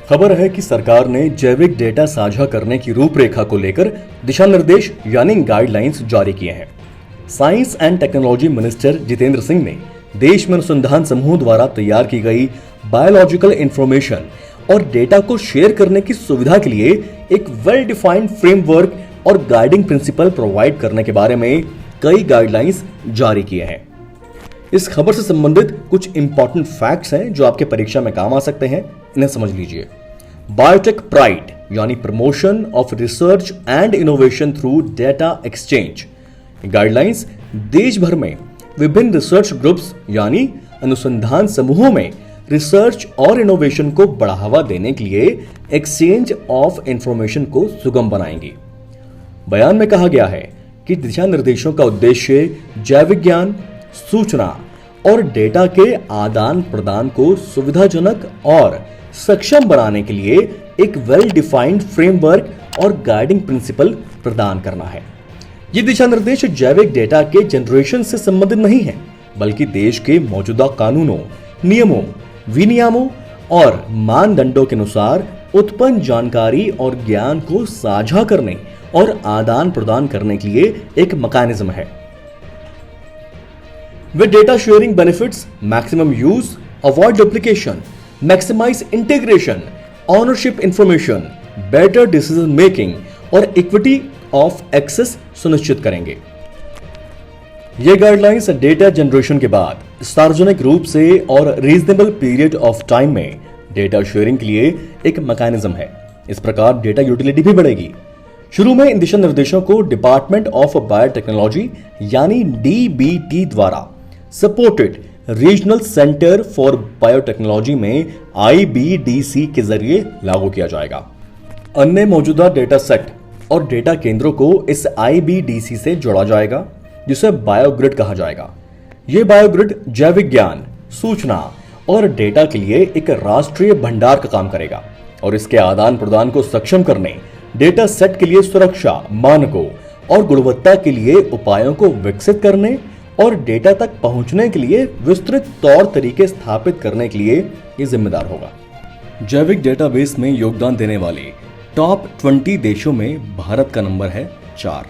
खबर है कि सरकार ने जैविक डेटा साझा करने की रूपरेखा को लेकर दिशा निर्देश यानी गाइडलाइंस जारी किए हैं। Science and technology minister Jitendra Singh ने देश में अनुसंधान समूह द्वारा तैयार की गई बायोलॉजिकल इंफॉर्मेशन और डेटा को शेयर करने की सुविधा के लिए एक वेल डिफाइंड फ्रेमवर्क और गाइडिंग प्रिंसिपल प्रोवाइड करने के बारे में कई गाइडलाइंस जारी किए हैं। इस खबर से संबंधित कुछ इंपॉर्टेंट फैक्ट्स हैं जो आपके परीक्षा में काम आ सकते हैं, इन्हें समझ लीजिए। बायोटेक प्राइड यानी promotion of research and innovation through data exchange guidelines देश भर में विभिन्न रिसर्च ग्रुप्स यानी अनुसंधान समूहों में रिसर्च और इनोवेशन को बढ़ावा देने के लिए एक्सचेंज ऑफ इंफॉर्मेशन को सुगम बनाएंगी। बयान में कहा गया है कि दिशा निर्देशों का उद्देश्य जैव विज्ञान, सूचना और डेटा के आदान प्रदान को सुविधाजनक और सक्षम बनाने के लिए एक वेल डिफाइंड फ्रेमवर्क और गाइडिंग प्रिंसिपल प्रदान करना है। ये दिशा निर्देश जैविक डेटा के जनरेशन से संबंधित नहीं है, बल्कि देश के मौजूदा कानूनों, नियमों, विनियमों और मानदंडों के अनुसार उत्पन्न जानकारी और ज्ञान को साझा करने और आदान प्रदान करने के लिए एक मैकेनिज्म है। With data sharing benefits, maximum use, avoid duplication, maximize integration, ownership information, better decision making और equity of access सुनिश्चित करेंगे। ये गाइडलाइंस डेटा जनरेशन के बाद सार्वजनिक रूप से और रीजनेबल पीरियड ऑफ टाइम में डेटा शेयरिंग के लिए एक मैकेनिज्म है। इस प्रकार डेटा यूटिलिटी भी बढ़ेगी। शुरू में इन दिशा निर्देशों को डिपार्टमेंट ऑफ बायोटेक्नोलॉजी यानी DBT द्वारा supported regional centre for biotechnology में IBDC के जरिए लागू किया जाएगा। अन्य मौजूदा डेटा सेट और डेटा केंद्रों को इस IBDC से जोड़ा जाएगा, जिसे बायोग्रिड कहा जाएगा। यह बायोग्रिड जैव विज्ञान, सूचना और डेटा के लिए एक राष्ट्रीय भंडार का काम करेगा और इसके आदान प्रदान को सक्षम करने, डेटा सेट के लिए सुरक्षा मानकों और गुणवत्ता के लिए उपायों को विकसित करने और डेटा तक पहुंचने के लिए विस्तृत तौर तरीके स्थापित करने के लिए ये जिम्मेदार होगा। जैविक डेटाबेस में योगदान देने वाले टॉप 20 देशों में भारत का नंबर है 4।